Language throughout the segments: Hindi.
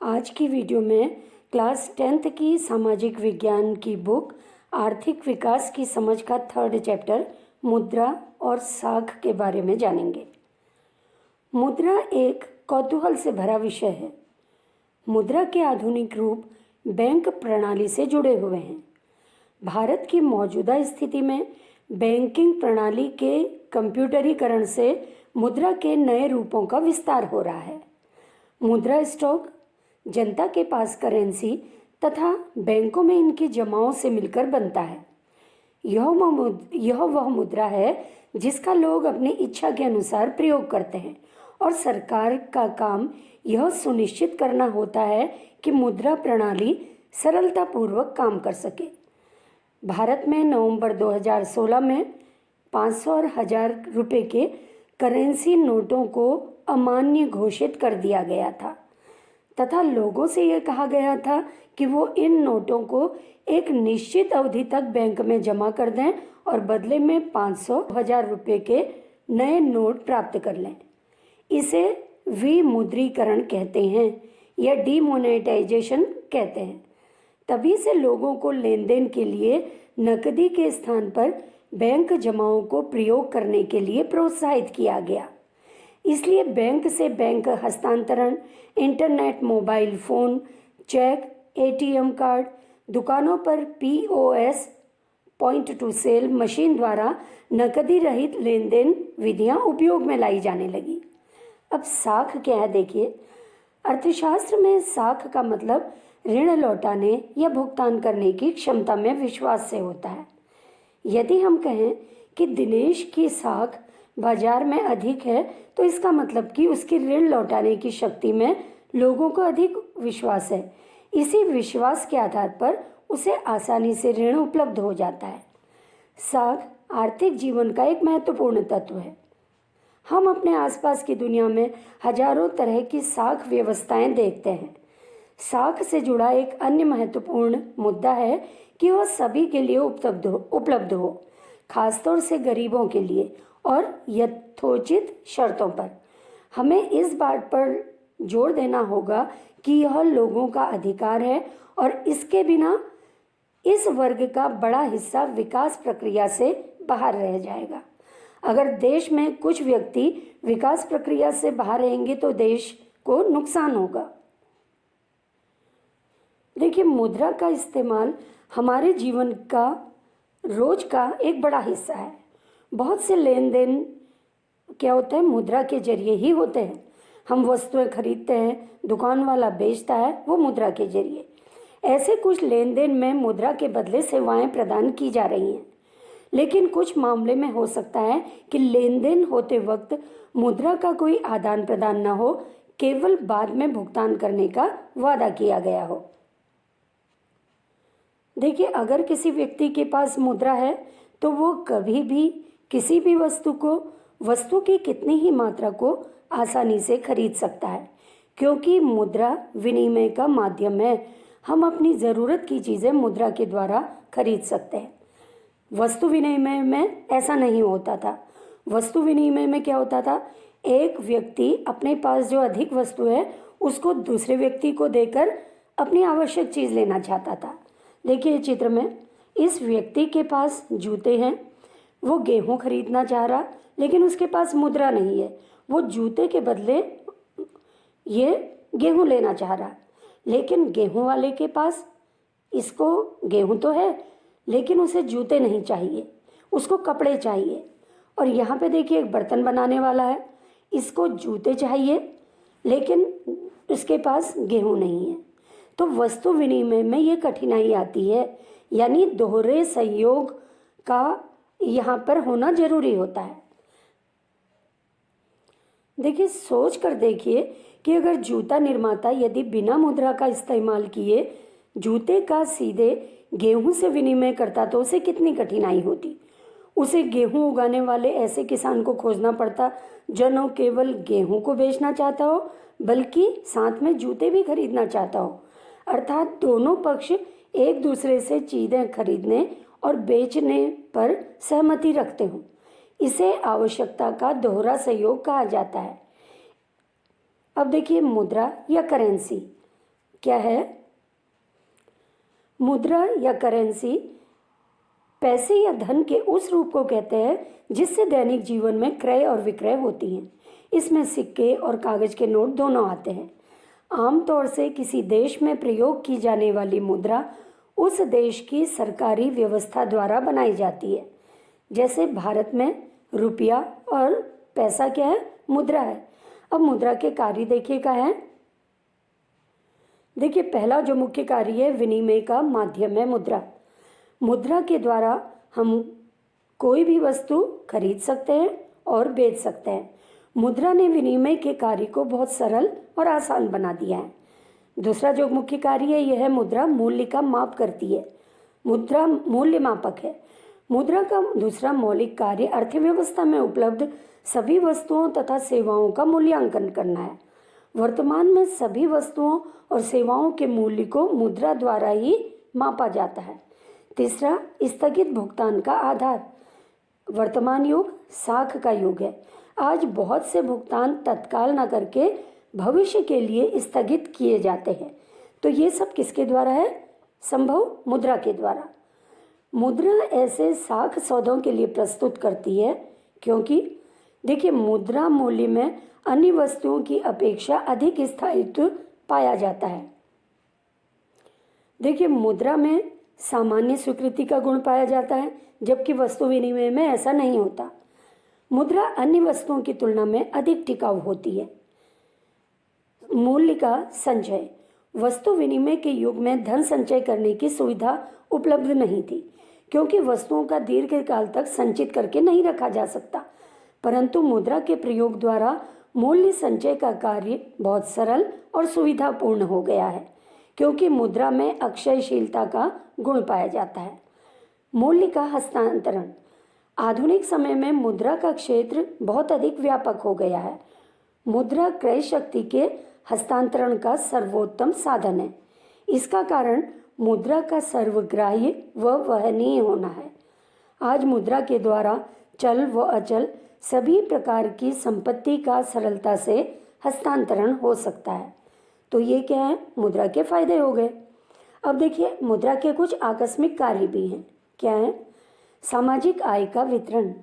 आज की वीडियो में क्लास 10th की सामाजिक विज्ञान की बुक आर्थिक विकास की समझ का 3rd चैप्टर मुद्रा और साख के बारे में जानेंगे। मुद्रा एक कौतूहल से भरा विषय है। मुद्रा के आधुनिक रूप बैंक प्रणाली से जुड़े हुए हैं। भारत की मौजूदा स्थिति में बैंकिंग प्रणाली के कंप्यूटरीकरण से मुद्रा के नए रूपों का विस्तार हो रहा है। मुद्रा स्टॉक जनता के पास करेंसी तथा बैंकों में इनकी जमाओं से मिलकर बनता है। यह वह मुद्रा है जिसका लोग अपनी इच्छा के अनुसार प्रयोग करते हैं और सरकार का काम यह सुनिश्चित करना होता है कि मुद्रा प्रणाली सरलतापूर्वक काम कर सके। भारत में नवंबर 2016 में 500 और 1000 रुपये के करेंसी नोटों को अमान्य घोषित कर दिया गया था तथा लोगों से यह कहा गया था कि वो इन नोटों को एक निश्चित अवधि तक बैंक में जमा कर दें और बदले में 500 1000 रुपये के नए नोट प्राप्त कर लें। इसे विमुद्रीकरण कहते हैं या डीमोनेटाइजेशन कहते हैं। तभी से लोगों को लेन देन के लिए नकदी के स्थान पर बैंक जमाओं को प्रयोग करने के लिए प्रोत्साहित किया गया। इसलिए बैंक से बैंक हस्तांतरण, internet, mobile phone, cheque, ATM card, दुकानों पर POS point to sale machine द्वारा नकदी रहित लेन देन विधियां उपयोग में लाई जाने लगी। अब साख क्या है देखिए। अर्थशास्त्र में साख का मतलब ऋण लौटाने या भुगतान करने की क्षमता में विश्वास से होता है। यदि हम कहें कि दिनेश की साख बाजार में अधिक है तो इसका मतलब कि उसकी ऋण लौटाने की शक्ति में लोगों को अधिक विश्वास है। इसी विश्वास के आधार पर उसे आसानी से ऋण उपलब्ध हो जाता है। साख आर्थिक जीवन का एक महत्वपूर्ण तत्व है। हम अपने आसपास की दुनिया में हजारों तरह की साख व्यवस्थाएं देखते हैं। साख से जुड़ा एक अन्य महत्वपूर्ण मुद्दा है कि वह सभी के लिए उपलब्ध हो, खासतौर से गरीबों के लिए और यथोचित शर्तों पर। हमें इस बात पर जोर देना होगा कि यह लोगों का अधिकार है और इसके बिना इस वर्ग का बड़ा हिस्सा विकास प्रक्रिया से बाहर रह जाएगा। अगर देश में कुछ व्यक्ति विकास प्रक्रिया से बाहर रहेंगे तो देश को नुकसान होगा। देखिए, मुद्रा का इस्तेमाल हमारे जीवन का रोज का एक बड़ा हिस्सा है। बहुत से लेन देन क्या होते हैं, मुद्रा के जरिए ही होते हैं। हम वस्तुएं खरीदते हैं, दुकान वाला बेचता है, वो मुद्रा के जरिए। ऐसे कुछ लेन देन में मुद्रा के बदले सेवाएं प्रदान की जा रही हैं, लेकिन कुछ मामले में हो सकता है कि लेन देन होते वक्त मुद्रा का कोई आदान प्रदान न हो, केवल बाद में भुगतान करने का वादा किया गया हो। देखिए, अगर किसी व्यक्ति के पास मुद्रा है तो वो कभी भी किसी भी वस्तु की कितनी ही मात्रा को आसानी से खरीद सकता है, क्योंकि मुद्रा विनिमय का माध्यम है। हम अपनी ज़रूरत की चीज़ें मुद्रा के द्वारा खरीद सकते हैं। वस्तु विनिमय में ऐसा नहीं होता था। वस्तु विनिमय में क्या होता था, एक व्यक्ति अपने पास जो अधिक वस्तु है उसको दूसरे व्यक्ति को देकर अपनी आवश्यक चीज़ लेना चाहता था। देखिए चित्र में, इस व्यक्ति के पास जूते हैं, वो गेहूं खरीदना चाह रहा, लेकिन उसके पास मुद्रा नहीं है। वो जूते के बदले ये गेहूं लेना चाह रहा, लेकिन गेहूं वाले के पास इसको गेहूं तो है लेकिन उसे जूते नहीं चाहिए, उसको कपड़े चाहिए। और यहाँ पे देखिए, एक बर्तन बनाने वाला है, इसको जूते चाहिए लेकिन उसके पास गेहूं नहीं है। तो वस्तु विनिमय में ये कठिनाई आती है, यानी दोहरे सहयोग का यहाँ पर होना जरूरी होता है। देखिए, सोच कर देखिए कि अगर जूता निर्माता यदि बिना मुद्रा का इस्तेमाल किए जूते का सीधे गेहूं से विनिमय करता तो उसे कितनी कठिनाई होती। उसे गेहूं उगाने वाले ऐसे किसान को खोजना पड़ता जो न केवल गेहूं को बेचना चाहता हो बल्कि साथ में जूते भी खरीदना चाहता हो। अर्थात दोनों पक्ष एक दूसरे से चीजें खरीदने और बेचने पर सहमति रखते हो। इसे आवश्यकता का दोहरा सहयोग कहा जाता है। अब देखिए, मुद्रा या करेंसी क्या है? मुद्रा या करेंसी पैसे या धन के उस रूप को कहते हैं जिससे दैनिक जीवन में क्रय और विक्रय होती हैं। इसमें सिक्के और कागज के नोट दोनों आते हैं। आमतौर से किसी देश में प्रयोग की जाने वाली मुद्रा उस देश की सरकारी व्यवस्था द्वारा बनाई जाती है। जैसे भारत में रुपया और पैसा क्या है? मुद्रा है। अब मुद्रा के कार्य देखिए क्या है। देखिए, पहला जो मुख्य कार्य है, विनिमय का माध्यम है मुद्रा। मुद्रा के द्वारा हम कोई भी वस्तु खरीद सकते हैं और बेच सकते हैं। मुद्रा ने विनिमय के कार्य को बहुत सरल और आसान बना दिया है। दूसरा जो मुख्य कार्य है, यह है मुद्रा मूल्य का माप करती है। मुद्रा मूल्य मापक है। मुद्रा का दूसरा मौलिक कार्य अर्थव्यवस्था में उपलब्ध सभी वस्तुओं तथा सेवाओं का मूल्यांकन करना है। वर्तमान में सभी वस्तुओं और सेवाओं के मूल्य को मुद्रा द्वारा ही मापा जाता है। तीसरा, स्थगित भुगतान का आधार। वर्तमान युग साख का युग है। आज बहुत से भुगतान तत्काल न करके भविष्य के लिए स्थगित किए जाते हैं। तो ये सब किसके द्वारा है? संभव मुद्रा के द्वारा। मुद्रा ऐसे साख सौदों के लिए प्रस्तुत करती है क्योंकि देखिए, मुद्रा मूल्य में अन्य वस्तुओं की अपेक्षा अधिक स्थायित्व पाया जाता है। देखिए, मुद्रा में सामान्य स्वीकृति का गुण पाया जाता है, जबकि वस्तु विनिमय में ऐसा नहीं होता। मुद्रा अन्य वस्तुओं की तुलना में अधिक टिकाऊ होती है। मूल्य का संचय। वस्तु विनिमय के युग में धन संचय करने की सुविधा उपलब्ध नहीं थी, क्योंकि वस्तुओं का दीर्घकाल तक संचित करके नहीं रखा जा सकता। परंतु मुद्रा के प्रयोग द्वारा मूल्य संचय का कार्य बहुत सरल और सुविधापूर्ण हो गया है, क्योंकि मुद्रा में अक्षयशीलता का गुण पाया जाता है। मूल्य का हस्तांतरण। आधुनिक समय में मुद्रा का क्षेत्र बहुत अधिक व्यापक हो गया है। मुद्रा क्रय शक्ति के हस्तांतरण का सर्वोत्तम साधन है। इसका कारण मुद्रा का सर्वग्राह्य व वहनीय होना है। आज मुद्रा के द्वारा चल व अचल सभी प्रकार की संपत्ति का सरलता से हस्तांतरण हो सकता है। तो ये क्या है? मुद्रा के फायदे हो गए। अब देखिए, मुद्रा के कुछ आकस्मिक कार्य भी हैं। क्या है? सामाजिक आय का वितरण।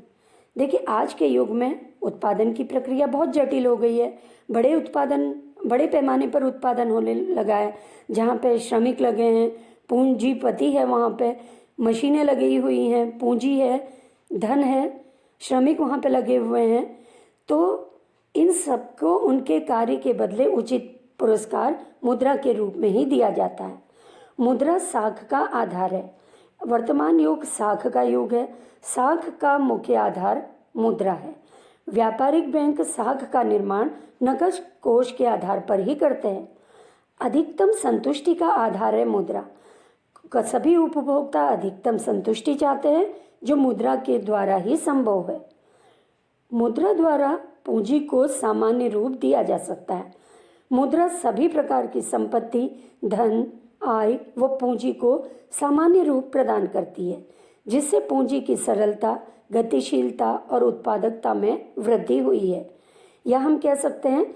देखिए, आज के युग में उत्पादन की प्रक्रिया बहुत जटिल हो गई है। बड़े पैमाने पर उत्पादन होने लगा है, जहाँ पे श्रमिक लगे हैं, पूंजीपति है, वहाँ पे मशीनें लगी हुई हैं, पूंजी है, धन है, श्रमिक वहाँ पे लगे हुए हैं। तो इन सबको उनके कार्य के बदले उचित पुरस्कार मुद्रा के रूप में ही दिया जाता है। मुद्रा साख का आधार है। वर्तमान युग साख का युग है। साख का मुख्य आधार मुद्रा है। व्यापारिक बैंक साख का निर्माण नकद कोष के आधार पर ही करते हैं। अधिकतम संतुष्टि का आधार है मुद्रा। सभी उपभोक्ता अधिकतम संतुष्टि चाहते हैं, जो मुद्रा के द्वारा ही संभव है। मुद्रा द्वारा पूंजी को सामान्य रूप दिया जा सकता है। मुद्रा सभी प्रकार की संपत्ति, धन, आय व पूंजी को सामान्य रूप प्रदान करती है, जिससे पूंजी की सरलता, गतिशीलता और उत्पादकता में वृद्धि हुई है। या हम कह सकते हैं,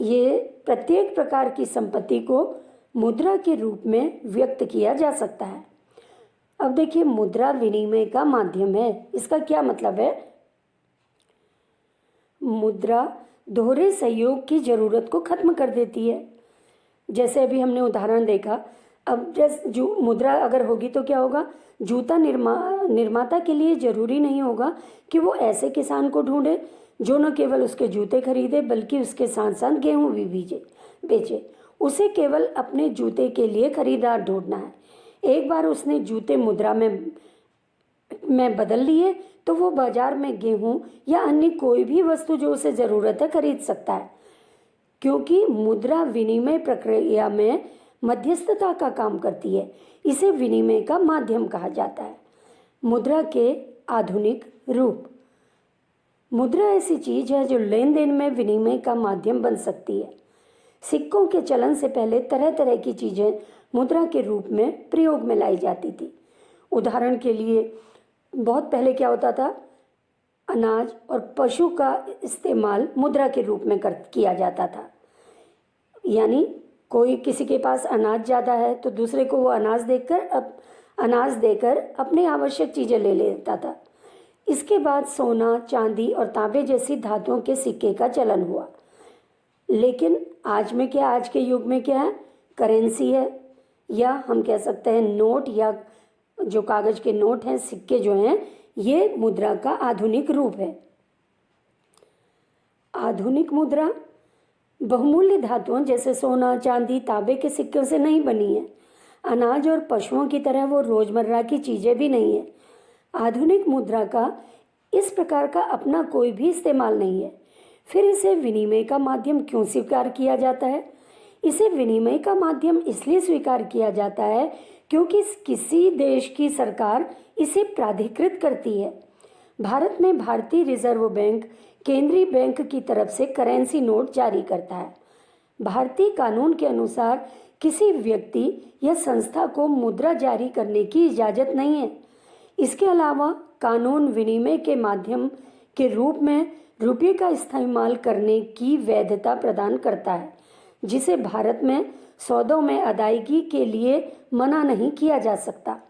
ये प्रत्येक प्रकार की संपत्ति को मुद्रा के रूप में व्यक्त किया जा सकता है। अब देखिए, मुद्रा विनिमय का माध्यम है। इसका क्या मतलब है? मुद्रा दोहरे सहयोग की जरूरत को खत्म कर देती है। जैसे अभी हमने उदाहरण देखा। अब जैसे जो मुद्रा अगर होगी तो क्या होगा? जूता निर्माता के लिए जरूरी नहीं होगा कि वो ऐसे किसान को ढूंढे जो न केवल उसके जूते खरीदे, बल्कि उसके साथ साथ गेहूं भी बेचे। उसे केवल अपने जूते के लिए खरीदार ढूंढना है। एक बार उसने जूते मुद्रा में बदल लिए तो वो बाजार में गेहूं या अन्य कोई भी वस्तु जो उसे ज़रूरत है खरीद सकता है, क्योंकि मुद्रा विनिमय प्रक्रिया में मध्यस्थता का काम करती है। इसे विनिमय का माध्यम कहा जाता है। मुद्रा के आधुनिक रूप। मुद्रा ऐसी चीज है जो लेन देन में विनिमय का माध्यम बन सकती है। सिक्कों के चलन से पहले तरह तरह की चीजें मुद्रा के रूप में प्रयोग में लाई जाती थी। उदाहरण के लिए, बहुत पहले क्या होता था? अनाज और पशु का इस्तेमाल मुद्रा के रूप में किया जाता था। यानी कोई किसी के पास अनाज ज़्यादा है तो दूसरे को वो अनाज देकर अपनी आवश्यक चीज़ें ले लेता था। इसके बाद सोना, चांदी और तांबे जैसी धातुओं के सिक्के का चलन हुआ। लेकिन आज के युग में क्या है? करेंसी है, या हम कह सकते हैं नोट, या जो कागज के नोट हैं, सिक्के जो हैं, ये मुद्रा का आधुनिक रूप है। आधुनिक मुद्रा बहुमूल्य धातुओं जैसे सोना, चांदी, तांबे के सिक्कों से नहीं बनी है। अनाज और पशुओं की तरह वो रोजमर्रा की चीजें भी नहीं है। आधुनिक मुद्रा का इस प्रकार का अपना कोई भी इस्तेमाल नहीं है। फिर इसे विनिमय का माध्यम क्यों स्वीकार किया जाता है? इसे विनिमय का माध्यम इसलिए स्वीकार किया जाता है क्योंकि किसी देश की सरकार इसे प्राधिकृत करती है। भारत में भारतीय रिजर्व बैंक केंद्रीय बैंक की तरफ से करेंसी नोट जारी करता है। भारतीय कानून के अनुसार किसी व्यक्ति या संस्था को मुद्रा जारी करने की इजाज़त नहीं है। इसके अलावा कानून विनिमय के माध्यम के रूप में रुपये का इस्तेमाल करने की वैधता प्रदान करता है, जिसे भारत में सौदों में अदायगी के लिए मना नहीं किया जा सकता।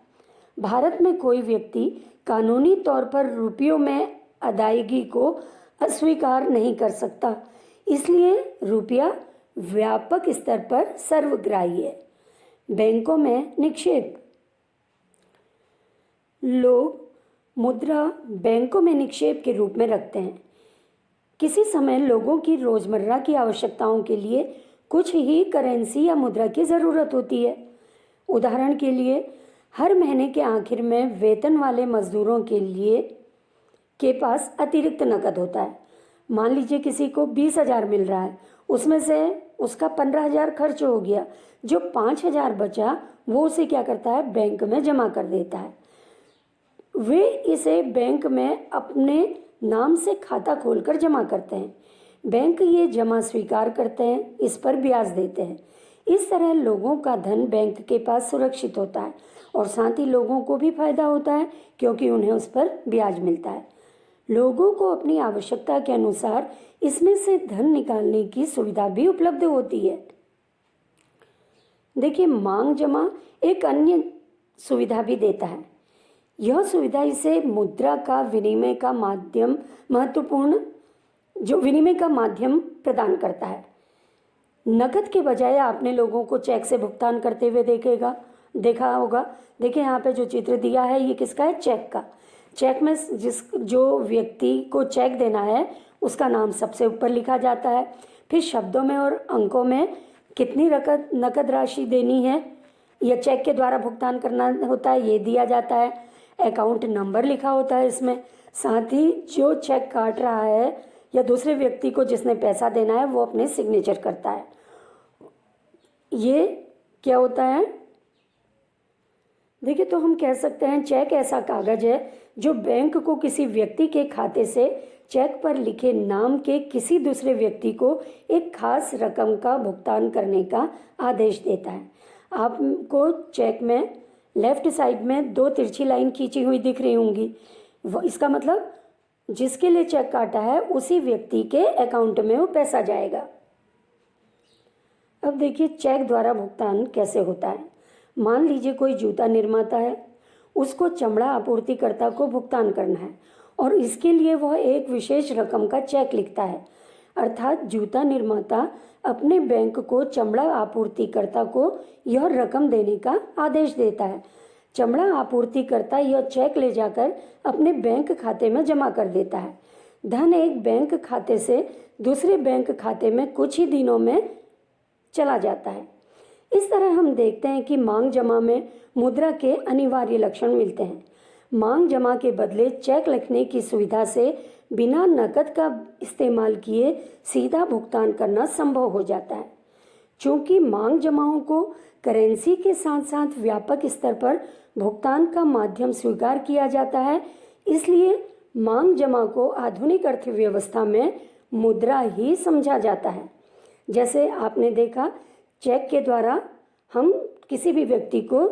भारत में कोई व्यक्ति कानूनी तौर पर रुपयों में अदायगी को अस्वीकार नहीं कर सकता, इसलिए रुपया व्यापक स्तर पर सर्वग्राही है। बैंकों में निक्षेप। लोग मुद्रा बैंकों में निक्षेप के रूप में रखते हैं। किसी समय लोगों की रोजमर्रा की आवश्यकताओं के लिए कुछ ही करेंसी या मुद्रा की ज़रूरत होती है। उदाहरण के लिए, हर महीने के आखिर में वेतन वाले मजदूरों के पास अतिरिक्त नकद होता है। मान लीजिए किसी को 20,000 मिल रहा है, उसमें से उसका 15,000 खर्च हो गया, जो 5,000 बचा वो उसे क्या करता है? बैंक में जमा कर देता है। वे इसे बैंक में अपने नाम से खाता खोलकर जमा करते हैं। बैंक ये जमा स्वीकार करते हैं, इस पर ब्याज देते हैं। इस तरह लोगों का धन बैंक के पास सुरक्षित होता है और साथ ही लोगों को भी फायदा होता है क्योंकि उन्हें उस पर ब्याज मिलता है। लोगों को अपनी आवश्यकता के अनुसार इसमें से धन निकालने की सुविधा भी उपलब्ध होती है। देखिए, मांग जमा एक अन्य सुविधा भी देता है। यह सुविधा इसे मुद्रा का विनिमय का माध्यम प्रदान करता है। नकद के बजाय आपने लोगों को चेक से भुगतान करते हुए देखा होगा। देखिए, यहाँ पे जो चित्र दिया है ये किसका है? चेक का। चेक में जो व्यक्ति को चेक देना है उसका नाम सबसे ऊपर लिखा जाता है। फिर शब्दों में और अंकों में कितनी नकद राशि देनी है या चेक के द्वारा भुगतान करना होता है ये दिया जाता है। अकाउंट नंबर लिखा होता है इसमें। साथ ही जो चेक काट रहा है या दूसरे व्यक्ति को जिसने पैसा देना है वो अपने सिग्नेचर करता है। ये क्या होता है? देखिए, तो हम कह सकते हैं चेक ऐसा कागज है जो बैंक को किसी व्यक्ति के खाते से चेक पर लिखे नाम के किसी दूसरे व्यक्ति को एक खास रकम का भुगतान करने का आदेश देता है। आपको चेक में लेफ्ट साइड में 2 तिरछी लाइन खींची हुई दिख रही होंगी। इसका मतलब जिसके लिए चेक काटा है उसी व्यक्ति के अकाउंट में वो पैसा जाएगा। अब देखिए, चेक द्वारा भुगतान कैसे होता है। मान लीजिए कोई जूता निर्माता है, उसको चमड़ा आपूर्तिकर्ता को भुगतान करना है और इसके लिए वह एक विशेष रकम का चेक लिखता है। अर्थात जूता निर्माता अपने बैंक को चमड़ा आपूर्तिकर्ता को यह रकम देने का आदेश देता है। चमड़ा आपूर्तिकर्ता यह चेक ले जाकर अपने बैंक खाते में जमा कर देता है। धन एक बैंक खाते से दूसरे बैंक खाते में कुछ ही दिनों में चला जाता है। इस तरह हम देखते हैं कि मांग जमा में मुद्रा के अनिवार्य लक्षण मिलते हैं। मांग जमा के बदले चेक लिखने की सुविधा से बिना नकद का इस्तेमाल किए सीधा भुगतान करना संभव हो जाता है। चूंकि मांग जमाओं को करेंसी के साथ साथ व्यापक स्तर पर भुगतान का माध्यम स्वीकार किया जाता है, इसलिए मांग जमा को आधुनिक अर्थव्यवस्था में मुद्रा ही समझा जाता है। जैसे आपने देखा, चेक के द्वारा हम किसी भी व्यक्ति को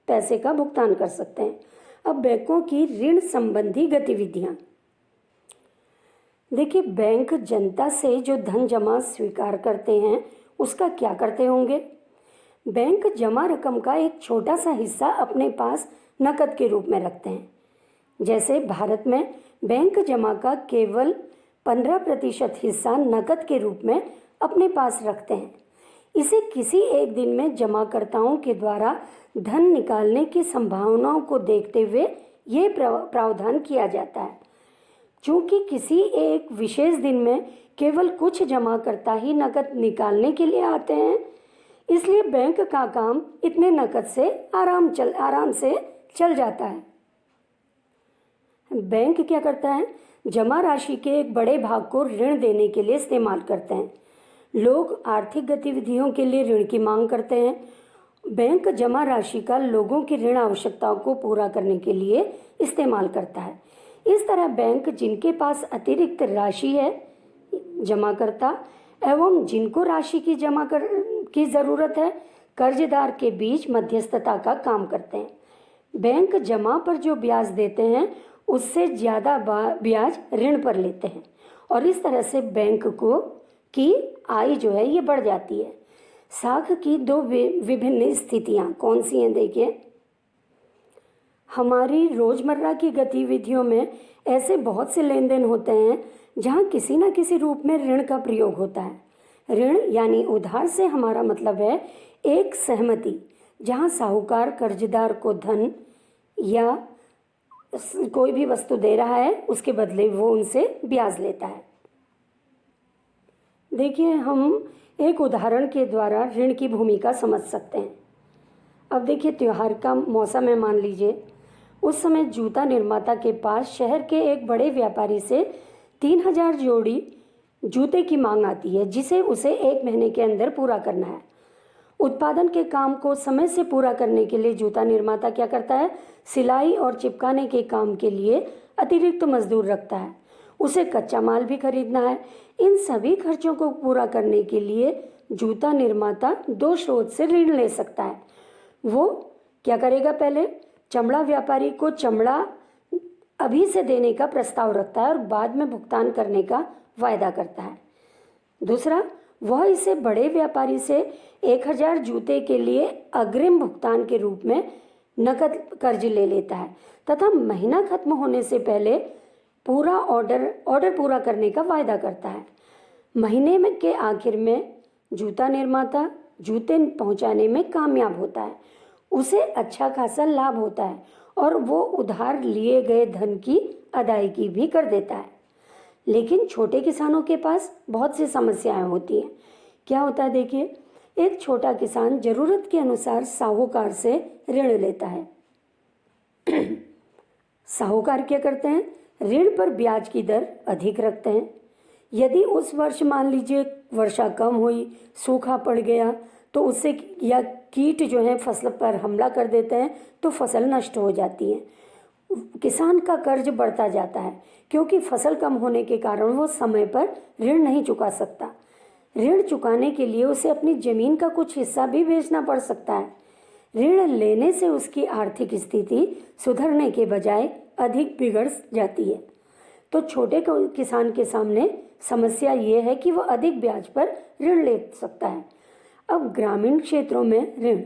पैसे का भुगतान कर सकते हैं। अब बैंकों की ऋण संबंधी गतिविधियां। देखिए, बैंक जनता से जो धन जमा स्वीकार करते हैं उसका क्या करते होंगे? बैंक जमा रकम का एक छोटा सा हिस्सा अपने पास नकद के रूप में रखते हैं। जैसे भारत में बैंक जमा का केवल 15% हिस्सा नकद के रूप में अपने पास रखते हैं। इसे किसी एक दिन में जमाकर्ताओं के द्वारा धन निकालने की संभावनाओं को देखते हुए ये प्रावधान किया जाता है। चूंकि किसी एक विशेष दिन में केवल कुछ जमाकर्ता ही नकद निकालने के लिए आते हैं, इसलिए बैंक का काम इतने नकद से आराम से चल जाता है। बैंक क्या करता है, जमा राशि के एक बड़े भाग को ऋण देने के लिए इस्तेमाल करते हैं। लोग आर्थिक गतिविधियों के लिए ऋण की मांग करते हैं। बैंक जमा राशि का लोगों की ऋण आवश्यकताओं को पूरा करने के लिए इस्तेमाल करता है। इस तरह बैंक जिनके पास अतिरिक्त राशि है, जमाकर्ता एवं जिनको राशि की ज़रूरत है, कर्जदार के बीच मध्यस्थता का काम करते हैं। बैंक जमा पर जो ब्याज देते हैं उससे ज़्यादा ब्याज ऋण पर लेते हैं और इस तरह से बैंक की आय जो है ये बढ़ जाती है। साख की दो विभिन्न स्थितियाँ कौन सी हैं देखिए। हमारी रोज़मर्रा की गतिविधियों में ऐसे बहुत से लेन देन होते हैं जहाँ किसी न किसी रूप में ऋण का प्रयोग होता है। ऋण यानी उधार से हमारा मतलब है एक सहमति जहाँ साहूकार कर्जदार को धन या कोई भी वस्तु दे रहा है, उसके बदले वो उनसे ब्याज लेता है। देखिए, हम एक उदाहरण के द्वारा ऋण की भूमिका समझ सकते हैं। अब देखिए, त्योहार का मौसम है, मान लीजिए उस समय जूता निर्माता के पास शहर के एक बड़े व्यापारी से 3000 जोड़ी जूते की मांग आती है, जिसे उसे 1 महीने के अंदर पूरा करना है। उत्पादन के काम को समय से पूरा करने के लिए जूता निर्माता क्या करता है, सिलाई और चिपकाने के काम के लिए अतिरिक्त मजदूर रखता है। उसे कच्चा माल भी खरीदना है। इन सभी खर्चों को पूरा करने के लिए जूता निर्माता 2 स्रोत से ऋण ले सकता है। वो क्या करेगा, पहले चमड़ा व्यापारी को चमड़ा अभी से देने का प्रस्ताव रखता है और बाद में भुगतान करने का वायदा करता है। दूसरा, वह इसे बड़े व्यापारी से 1000 जूते के लिए अग्रिम भुगतान के रूप में नकद कर्ज ले लेता है तथा महीना खत्म होने से पहले पूरा ऑर्डर पूरा करने का वायदा करता है। महीने में के आखिर में जूता निर्माता जूते पहुंचाने में कामयाब होता है। उसे अच्छा खासा लाभ होता है और वो उधार लिए गए धन की अदायगी भी कर देता है। लेकिन छोटे किसानों के पास बहुत सी समस्याएं होती हैं। क्या होता है देखिए, एक छोटा किसान जरूरत के अनुसार साहूकार से ऋण लेता है। साहूकार क्या करते हैं, ऋण पर ब्याज की दर अधिक रखते हैं। यदि उस वर्ष मान लीजिए वर्षा कम हुई, सूखा पड़ गया तो उससे या कीट जो है फसल पर हमला कर देते हैं तो फसल नष्ट हो जाती है। किसान का कर्ज बढ़ता जाता है क्योंकि फसल कम होने के कारण वो समय पर ऋण नहीं चुका सकता। ऋण चुकाने के लिए उसे अपनी जमीन का कुछ हिस्सा भी बेचना पड़ सकता है। ऋण लेने से उसकी आर्थिक स्थिति सुधरने के बजाय अधिक बिगड़ जाती है। तो छोटे किसान के सामने समस्या ये है कि वह अधिक ब्याज पर ऋण ले सकता है। अब ग्रामीण क्षेत्रों में ऋण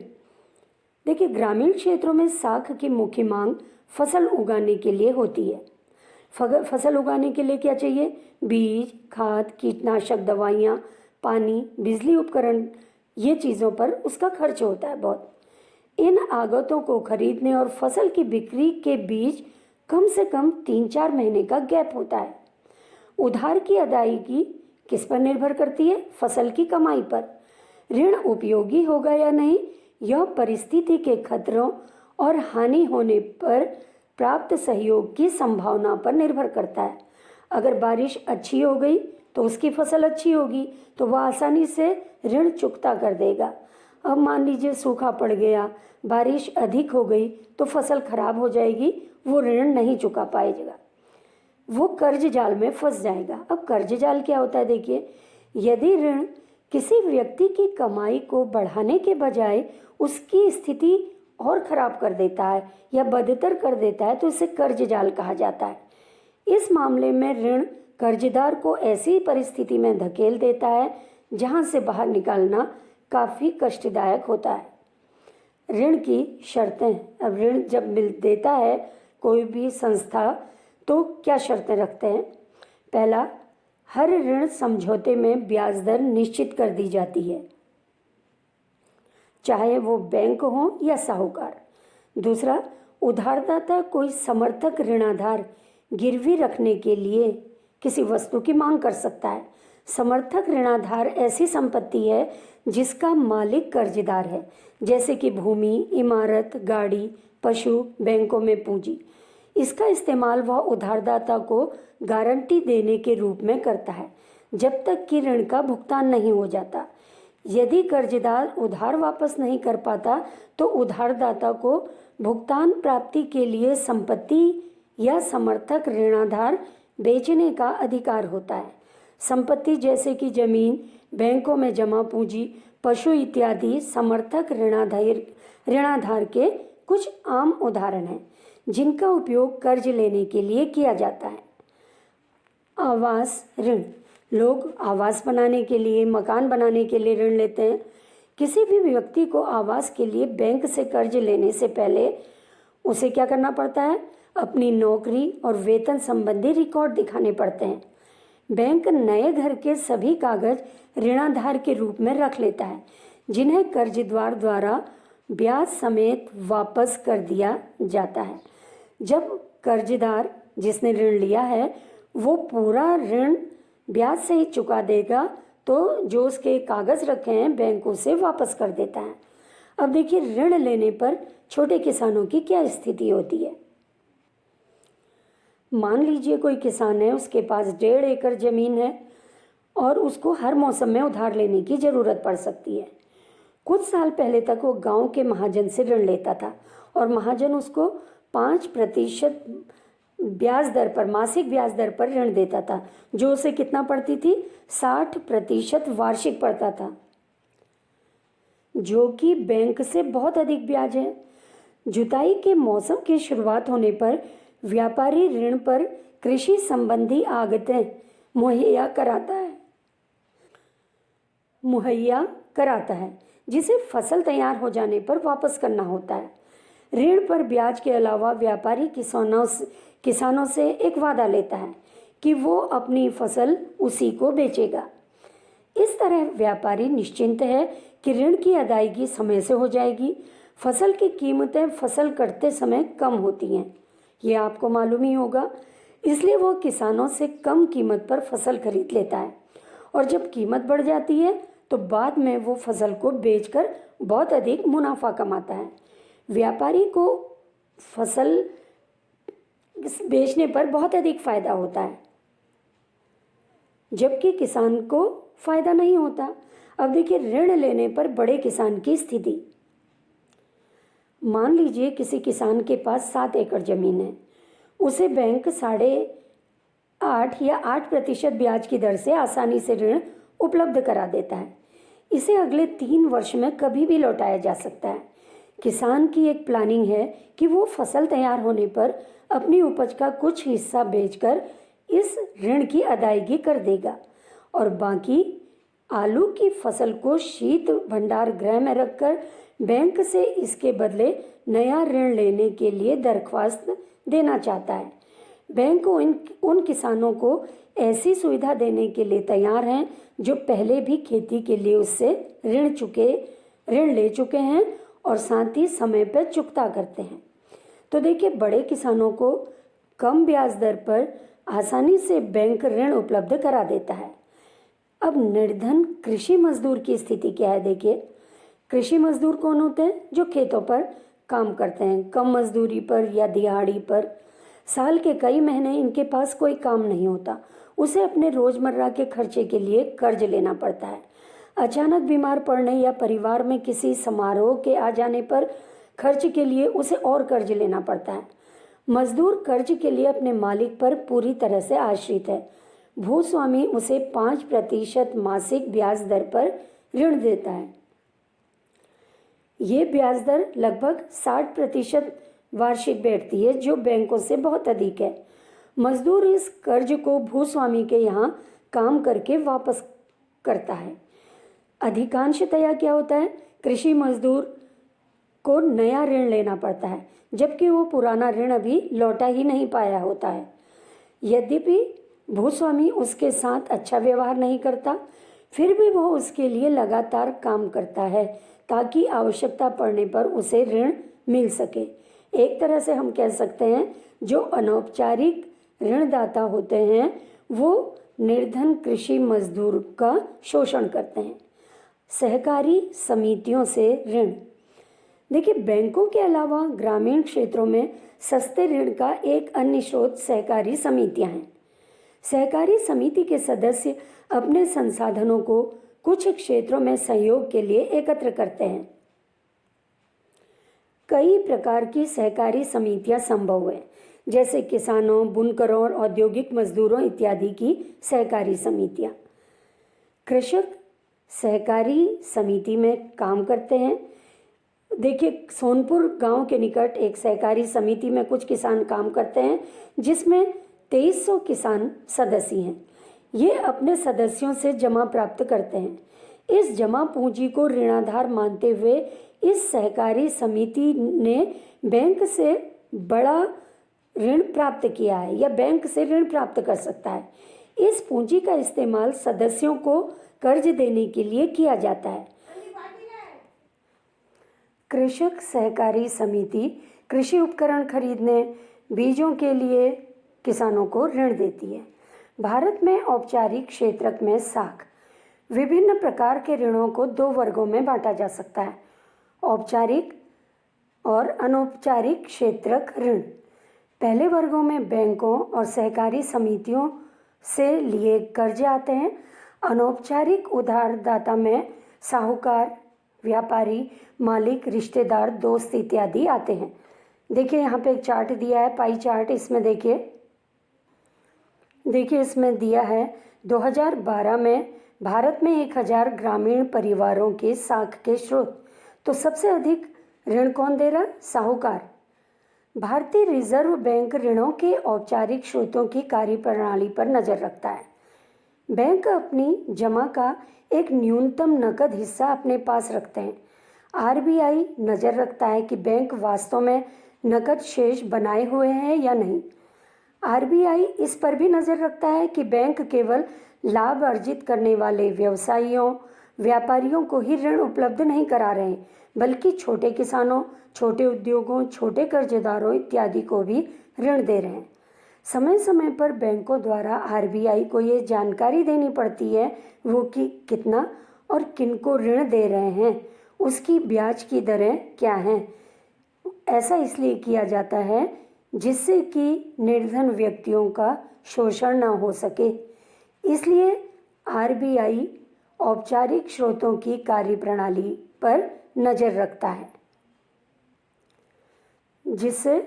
देखिए, ग्रामीण क्षेत्रों में साख की मुख्य मांग फसल उगाने के लिए होती है। फसल उगाने के लिए क्या चाहिए, बीज, खाद, कीटनाशक दवाइयाँ, पानी, बिजली उपकरण, ये चीज़ों पर उसका खर्च होता है बहुत। इन आगतों को खरीदने और फसल की बिक्री के बीच कम से कम 3-4 महीने का गैप होता है। उधार की अदायगी किस पर निर्भर करती है, फसल की कमाई पर। ऋण उपयोगी होगा या नहीं, यह परिस्थिति के खतरों और हानि होने पर प्राप्त सहयोग की संभावना पर निर्भर करता है। अगर बारिश अच्छी हो गई तो उसकी फसल अच्छी होगी तो वह आसानी से ऋण चुकता कर देगा। अब मान लीजिए सूखा पड़ गया, बारिश अधिक हो गई तो फसल खराब हो जाएगी, वो ऋण नहीं चुका पाएगा, वो कर्ज जाल में फंस जाएगा। अब कर्ज जाल क्या होता है देखिए, यदि ऋण किसी व्यक्ति की कमाई को बढ़ाने के बजाय उसकी स्थिति और खराब कर देता है या बदतर कर देता है तो इसे कर्ज जाल कहा जाता है। इस मामले में ऋण कर्जदार को ऐसी परिस्थिति में धकेल देता है जहां से बाहर निकालना काफ़ी कष्टदायक होता है। ऋण की शर्तें, अब ऋण जब मिल देता है कोई भी संस्था तो क्या शर्तें रखते हैं। पहला, हर ऋण समझौते में ब्याज दर निश्चित कर दी जाती है, चाहे वो बैंक हो या साहूकार। दूसरा, उधारदाता कोई समर्थक ऋणाधार गिरवी रखने के लिए किसी वस्तु की मांग कर सकता है। समर्थक ऋणाधार ऐसी संपत्ति है जिसका मालिक कर्जदार है, जैसे कि भूमि, इमारत, गाड़ी, पशु, बैंकों में पूंजी। इसका इस्तेमाल वह उधारदाता को गारंटी देने के रूप में करता है जब तक कि ऋण का भुगतान नहीं हो जाता। यदि कर्जदार उधार वापस नहीं कर पाता तो उधारदाता को भुगतान प्राप्ति के लिए संपत्ति या समर्थक ऋणाधार बेचने का अधिकार होता है। संपत्ति जैसे कि जमीन, बैंकों में जमा पूंजी, पशु इत्यादि समर्थक ऋणाधार के कुछ आम उदाहरण हैं जिनका उपयोग कर्ज लेने के लिए किया जाता है। आवास ऋण, लोग आवास बनाने के लिए, मकान बनाने के लिए ऋण लेते हैं। किसी भी व्यक्ति को आवास के लिए बैंक से कर्ज लेने से पहले उसे क्या करना पड़ता है? अपनी नौकरी और वेतन संबंधी रिकॉर्ड दिखाने पड़ते हैं। बैंक नए घर के सभी कागज ऋणाधार के रूप में रख लेता है, जिन्हें कर्जदार द्वारा ब्याज समेत वापस कर दिया जाता है। जब कर्जदार जिसने ऋण लिया है वो पूरा ऋण ब्याज से ही चुका देगा तो जो उसके कागज रखे हैं बैंक उसे वापस कर देता है। अब देखिए, ऋण लेने पर छोटे किसानों की क्या स्थिति होती है। मान लीजिए कोई किसान है, उसके पास 1.5 एकड़ जमीन है और उसको हर मौसम में उधार लेने की ज़रूरत पड़ सकती है। कुछ साल पहले तक वो गांव के महाजन से ऋण लेता था और महाजन उसको 5% ब्याज दर पर, मासिक ब्याज दर पर ऋण देता था, जो उसे कितना पड़ती थी? 60% वार्षिक पड़ता था, जो कि बैंक से बहुत अधिक ब्याज है। जुताई के मौसम की शुरुआत होने पर व्यापारी ऋण पर कृषि संबंधी आगतें मुहैया कराता है, जिसे फसल तैयार हो जाने पर वापस करना होता है। ऋण पर ब्याज के अलावा व्यापारी किसानों से एक वादा लेता है कि वो अपनी फसल उसी को बेचेगा। इस तरह व्यापारी निश्चिंत है कि ऋण की अदायगी समय से हो जाएगी। फसल की कीमतें फसल कटते समय कम होती हैं, ये आपको मालूम ही होगा, इसलिए वो किसानों से कम कीमत पर फसल खरीद लेता है और जब कीमत बढ़ जाती है तो बाद में वो फसल को बेचकर बहुत अधिक मुनाफा कमाता है। व्यापारी को फसल बेचने पर बहुत अधिक फायदा होता है, जबकि किसान को फायदा नहीं होता। अब देखिए, ऋण लेने पर बड़े किसान की स्थिति। मान लीजिए किसी किसान के पास 7 एकड़ जमीन है, उसे बैंक 8.5 या 8% ब्याज की दर से आसानी से ऋण उपलब्ध करा देता है। इसे अगले 3 वर्ष में कभी भी लौटाया जा सकता है। किसान की एक प्लानिंग है कि वो फसल तैयार होने पर अपनी उपज का कुछ हिस्सा बेचकर इस ऋण की अदायगी कर देगा और बाकी आलू की फसल को शीत भंडार गृह में रखकर बैंक से इसके बदले नया ऋण लेने के लिए दरख्वास्त देना चाहता है। बैंक उन किसानों को ऐसी सुविधा देने के लिए तैयार हैं जो पहले भी खेती के लिए उससे ऋण ले चुके हैं और साथ ही समय पर चुकता करते हैं। तो देखिए, बड़े किसानों को कम ब्याज दर पर आसानी से बैंक ऋण उपलब्ध करा देता है। अब निर्धन कृषि मजदूर की स्थिति क्या है। देखिए, कृषि मजदूर कौन होते हैं? जो खेतों पर काम करते हैं, कम मजदूरी पर या दिहाड़ी पर। साल के कई महीने इनके पास कोई काम नहीं होता, उसे अपने रोजमर्रा के खर्चे के लिए कर्ज लेना पड़ता है। अचानक बीमार पड़ने या परिवार में किसी समारोह के आ जाने पर खर्च के लिए उसे और कर्ज लेना पड़ता है। मजदूर कर्ज के लिए अपने मालिक पर पूरी तरह से आश्रित है। भूस्वामी उसे 5% मासिक ब्याज दर पर ऋण देता है। ये ब्याज दर लगभग 60% वार्षिक बैठती है, जो बैंकों से बहुत अधिक है। मजदूर इस कर्ज को भूस्वामी के यहाँ काम करके वापस करता है। अधिकांशतया क्या होता है, कृषि मजदूर को नया ऋण लेना पड़ता है, जबकि वो पुराना ऋण अभी लौटा ही नहीं पाया होता है। यद्यपि भूस्वामी उसके साथ अच्छा व्यवहार नहीं करता, फिर भी वह उसके लिए लगातार काम करता है ताकि आवश्यकता पड़ने पर उसे ऋण मिल सके। एक तरह से हम कह सकते हैं जो अनौपचारिक ऋणदाता होते हैं वो निर्धन कृषि मजदूर का शोषण करते हैं। सहकारी समितियों से ऋण। देखिए, बैंकों के अलावा ग्रामीण क्षेत्रों में सस्ते ऋण का एक अन्य स्रोत सहकारी समितियां हैं। सहकारी समिति के सदस्य अपने संसाधनों को कुछ क्षेत्रों में सहयोग के लिए एकत्र करते हैं। कई प्रकार की सहकारी समितियां संभव है, जैसे किसानों, बुनकरों और औद्योगिक मजदूरों इत्यादि की सहकारी समितियां। कृषक सहकारी समिति में काम करते हैं। देखिए, सोनपुर गांव के निकट एक सहकारी समिति में कुछ किसान काम करते हैं, जिसमें 2300 किसान सदस्य हैं। ये अपने सदस्यों से जमा प्राप्त करते हैं। इस जमा पूंजी को ऋणाधार मानते हुए इस सहकारी समिति ने बैंक से बड़ा ऋण प्राप्त किया है या बैंक से ऋण प्राप्त कर सकता है। इस पूंजी का इस्तेमाल सदस्यों को कर्ज देने के लिए किया जाता है। कृषक सहकारी समिति कृषि उपकरण खरीदने, बीजों के लिए किसानों को ऋण देती है। भारत में औपचारिक क्षेत्र में साख विभिन्न प्रकार के ऋणों को दो वर्गों में बांटा जा सकता है, औपचारिक और अनौपचारिक क्षेत्रक ऋण। पहले वर्गों में बैंकों और सहकारी समितियों से लिए कर्ज आते हैं। अनौपचारिक उधारदाता में साहूकार, व्यापारी, मालिक, रिश्तेदार, दोस्त इत्यादि आते हैं। देखिए, यहाँ पे एक चार्ट दिया है, पाई चार्ट। इसमें देखिए इसमें दिया है 2012 में भारत में 1000 ग्रामीण परिवारों के साख के स्रोत। तो सबसे अधिक ऋण कौन दे रहा? साहूकार। भारतीय रिजर्व बैंक ऋणों के औपचारिक स्रोतों की कार्यप्रणाली पर नजर रखता है। बैंक अपनी जमा का एक न्यूनतम नकद हिस्सा अपने पास रखते हैं। आरबीआई नजर रखता है कि बैंक वास्तव में नकद शेष बनाए हुए हैं या नहीं। आरबीआई इस पर भी नजर रखता है कि बैंक केवल लाभ अर्जित करने वाले व्यवसायियों, व्यापारियों को ही ऋण उपलब्ध नहीं करा रहे हैं, बल्कि छोटे किसानों, छोटे उद्योगों, छोटे कर्जदारों इत्यादि को भी ऋण दे रहे हैं। समय समय पर बैंकों द्वारा आरबीआई को ये जानकारी देनी पड़ती है वो कि कितना और किनको ऋण दे रहे हैं, उसकी ब्याज की दरें क्या हैं। ऐसा इसलिए किया जाता है जिससे कि निर्धन व्यक्तियों का शोषण न हो सके। इसलिए आरबीआई औपचारिक स्रोतों की कार्यप्रणाली पर नजर रखता है, जिससे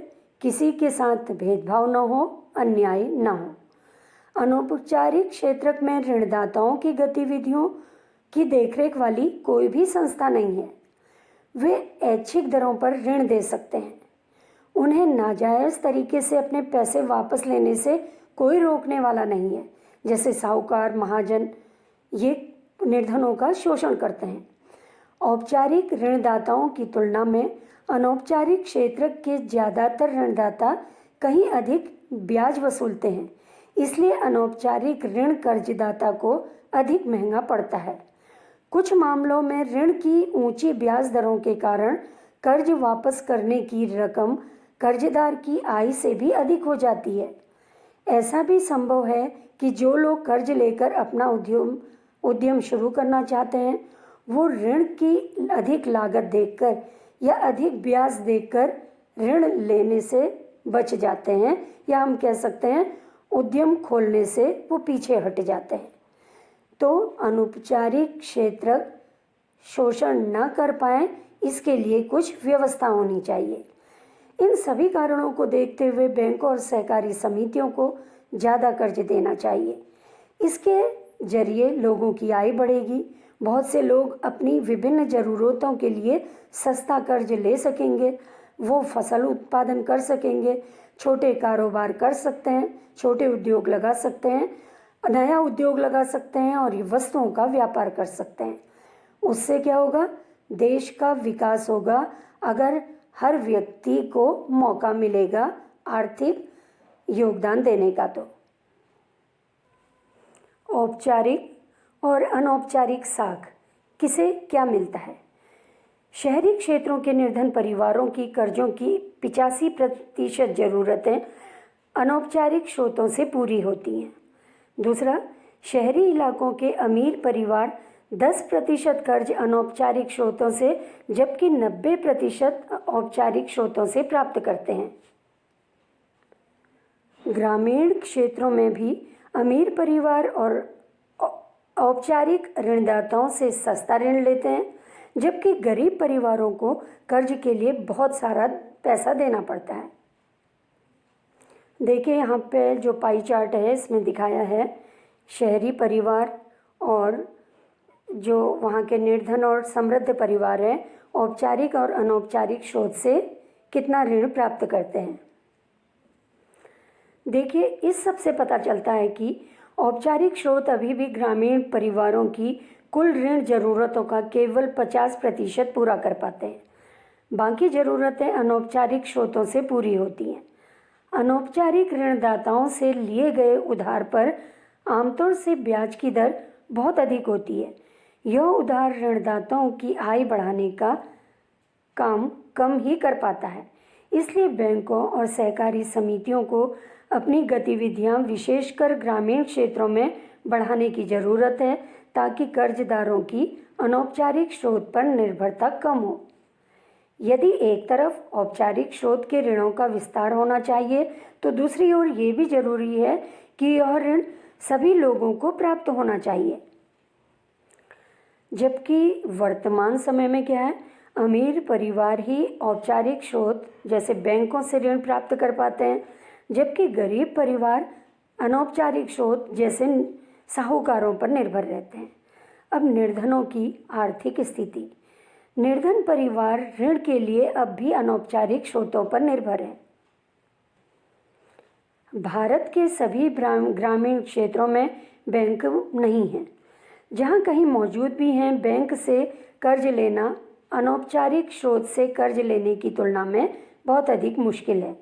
किसी के साथ भेदभाव न हो, अन्याय न हो। अनौपचारिक क्षेत्र में ऋणदाताओं की गतिविधियों की देखरेख वाली कोई भी संस्था नहीं है। वे ऐच्छिक दरों पर ऋण दे सकते हैं। उन्हें नाजायज तरीके से अपने पैसे वापस लेने से कोई रोकने वाला नहीं है। जैसे साहूकार, महाजन, ये निर्धनों का शोषण करते हैं। औपचारिक ऋणदाताओं की तुलना में अनौपचारिक क्षेत्र के ज़्यादातर ऋणदाता कहीं अधिक ब्याज वसूलते हैं, इसलिए अनौपचारिक ऋण कर्जदाता को अधिक महंगा पड़ता है। कुछ मामलों में ऋण की ऊंची ब्याज दरों के कारण कर्ज वापस करने की रकम कर्जदार की आय से भी अधिक हो जाती है। ऐसा भी संभव है कि जो लोग कर्ज लेकर अपना उद्यम शुरू करना चाहते हैं वो ऋण की अधिक लागत देखकर या अधिक ब्याज देकर ऋण लेने से बच जाते हैं, या हम कह सकते हैं उद्यम खोलने से वो पीछे हट जाते हैं। तो अनौपचारिक क्षेत्र शोषण न कर पाए, इसके लिए कुछ व्यवस्था होनी चाहिए। इन सभी कारणों को देखते हुए बैंकों और सहकारी समितियों को ज़्यादा कर्ज देना चाहिए। इसके जरिए लोगों की आय बढ़ेगी। बहुत से लोग अपनी विभिन्न ज़रूरतों के लिए सस्ता कर्ज ले सकेंगे। वो फसल उत्पादन कर सकेंगे, छोटे कारोबार कर सकते हैं, छोटे उद्योग लगा सकते हैं, नया उद्योग लगा सकते हैं और वस्तुओं का व्यापार कर सकते हैं। उससे क्या होगा? देश का विकास होगा अगर हर व्यक्ति को मौका मिलेगा आर्थिक योगदान देने का। तो औपचारिक और अनौपचारिक साख किसे क्या मिलता है? शहरी क्षेत्रों के निर्धन परिवारों की कर्जों की 85% ज़रूरतें अनौपचारिक स्रोतों से पूरी होती हैं। दूसरा, शहरी इलाकों के अमीर परिवार 10% कर्ज अनौपचारिक स्रोतों से जबकि 90% औपचारिक स्रोतों से प्राप्त करते हैं। ग्रामीण क्षेत्रों में भी अमीर परिवार और औपचारिक ऋणदाताओं से सस्ता ऋण लेते हैं, जबकि गरीब परिवारों को कर्ज के लिए बहुत सारा पैसा देना पड़ता है। देखिए यहाँ पे जो पाई चार्ट है इसमें दिखाया है शहरी परिवार और जो वहाँ के निर्धन और समृद्ध परिवार है औपचारिक और अनौपचारिक स्रोत से कितना ऋण प्राप्त करते हैं। देखिए इस सब से पता चलता है कि औपचारिक स्रोत अभी भी ग्रामीण परिवारों की कुल ऋण ज़रूरतों का केवल 50% पूरा कर पाते हैं। बाकी ज़रूरतें अनौपचारिक स्रोतों से पूरी होती हैं। अनौपचारिक ऋणदाताओं से लिए गए उधार पर आमतौर से ब्याज की दर बहुत अधिक होती है। यह उधार ऋणदाताओं की आय बढ़ाने का काम कम ही कर पाता है। इसलिए बैंकों और सहकारी समितियों को अपनी गतिविधियां विशेषकर ग्रामीण क्षेत्रों में बढ़ाने की ज़रूरत है ताकि कर्जदारों की अनौपचारिक स्रोत पर निर्भरता कम हो। यदि एक तरफ औपचारिक स्रोत के ऋणों का विस्तार होना चाहिए तो दूसरी ओर ये भी जरूरी है कि यह ऋण सभी लोगों को प्राप्त होना चाहिए। जबकि वर्तमान समय में क्या है, अमीर परिवार ही औपचारिक स्रोत जैसे बैंकों से ऋण प्राप्त कर पाते हैं, जबकि गरीब परिवार अनौपचारिक स्रोत जैसे साहूकारों पर निर्भर रहते हैं। अब निर्धनों की आर्थिक स्थिति। निर्धन परिवार ऋण के लिए अब भी अनौपचारिक स्रोतों पर निर्भर है। भारत के सभी ग्रामीण क्षेत्रों में बैंक नहीं हैं। जहां कहीं मौजूद भी हैं, बैंक से कर्ज लेना अनौपचारिक स्रोत से कर्ज लेने की तुलना में बहुत अधिक मुश्किल है।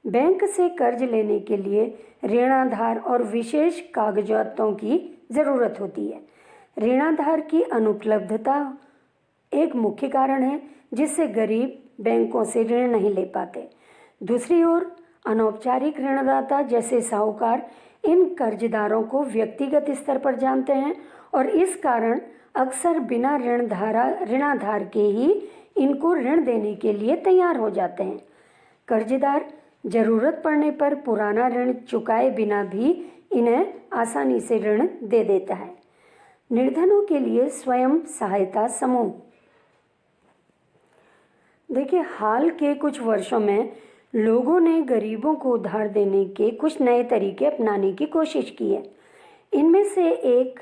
बैंक से कर्ज लेने के लिए ऋणाधार और विशेष कागजातों की ज़रूरत होती है। ऋणाधार की अनुपलब्धता एक मुख्य कारण है जिससे गरीब बैंकों से ऋण नहीं ले पाते। दूसरी ओर अनौपचारिक ऋणदाता जैसे साहूकार इन कर्जदारों को व्यक्तिगत स्तर पर जानते हैं और इस कारण अक्सर बिना ऋणाधार के ही इनको ऋण देने के लिए तैयार हो जाते हैं। कर्जदार जरूरत पड़ने पर पुराना ऋण चुकाए बिना भी इन्हें आसानी से ऋण दे देता है। निर्धनों के लिए स्वयं सहायता समूह। देखिए हाल के कुछ वर्षों में लोगों ने गरीबों को उधार देने के कुछ नए तरीके अपनाने की कोशिश की है। इनमें से एक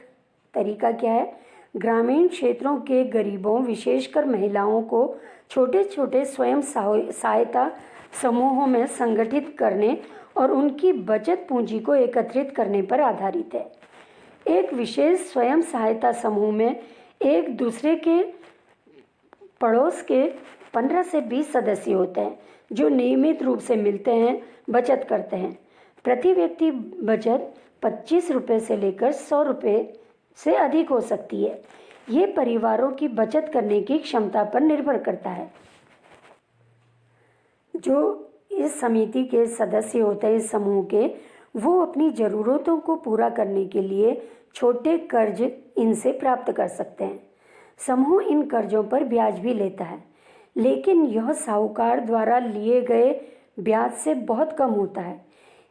तरीका क्या है, ग्रामीण क्षेत्रों के गरीबों विशेषकर महिलाओं को छोटे छोटे स्वयं सहायता समूहों में संगठित करने और उनकी बचत पूंजी को एकत्रित करने पर आधारित है। एक विशेष स्वयं सहायता समूह में एक दूसरे के पड़ोस के 15 से 20 सदस्य होते हैं जो नियमित रूप से मिलते हैं, बचत करते हैं। प्रति व्यक्ति बचत 25 रुपये से लेकर 100 रुपये से अधिक हो सकती है। ये परिवारों की बचत करने की क्षमता पर निर्भर करता है। जो इस समिति के सदस्य होते हैं इस समूह के, वो अपनी ज़रूरतों को पूरा करने के लिए छोटे कर्ज इनसे प्राप्त कर सकते हैं। समूह इन कर्जों पर ब्याज भी लेता है, लेकिन यह साहूकार द्वारा लिए गए ब्याज से बहुत कम होता है।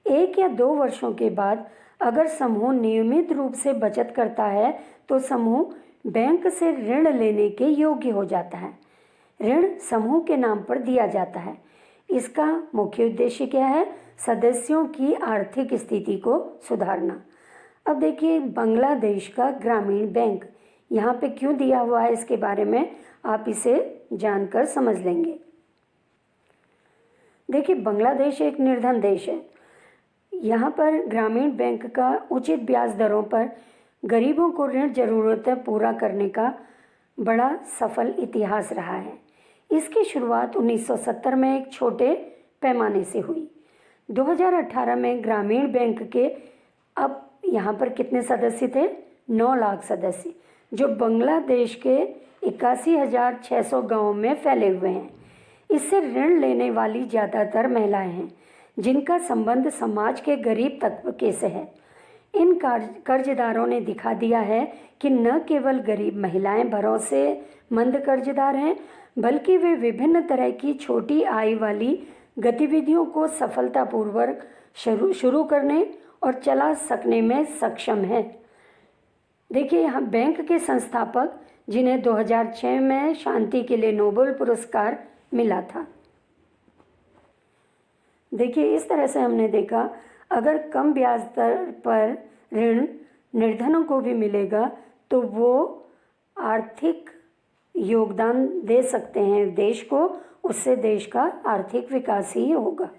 1 या 2 वर्षों के बाद अगर समूह नियमित रूप से बचत करता है तो समूह बैंक से ऋण लेने के योग्य हो जाता है। ऋण समूह के नाम पर दिया जाता है। इसका मुख्य उद्देश्य क्या है, सदस्यों की आर्थिक स्थिति को सुधारना। अब देखिए बांग्लादेश का ग्रामीण बैंक यहाँ पे क्यों दिया हुआ है, इसके बारे में आप इसे जानकर समझ लेंगे। देखिए बांग्लादेश एक निर्धन देश है। यहाँ पर ग्रामीण बैंक का उचित ब्याज दरों पर गरीबों को ऋण जरूरतें पूरा करने का बड़ा सफल इतिहास रहा है। इसकी शुरुआत 1970 में एक छोटे पैमाने से हुई। 2018 में ग्रामीण बैंक के अब यहाँ पर कितने सदस्य थे? 9 लाख सदस्य, जो बांग्लादेश के 81,600 गाँवों में फैले हुए हैं। इससे ऋण लेने वाली ज़्यादातर महिलाएं हैं, जिनका संबंध समाज के गरीब तबके से है। इन कर्जदारों ने दिखा दिया है कि न केवल गरीब महिलाएं भरोसेमंद कर्जदार हैं, बल्कि वे विभिन्न तरह की छोटी आय वाली गतिविधियों को सफलतापूर्वक शुरू करने और चला सकने में सक्षम हैं। देखिए, यहाँ बैंक के संस्थापक, जिन्हें 2006 में शांति के लिए नोबेल पुरस्कार मिला था। देखिए, इस तरह से हमने देखा, अगर कम ब्याज दर पर ऋण निर्धनों को भी मिलेगा तो वो आर्थिक योगदान दे सकते हैं देश को, उससे देश का आर्थिक विकास ही होगा।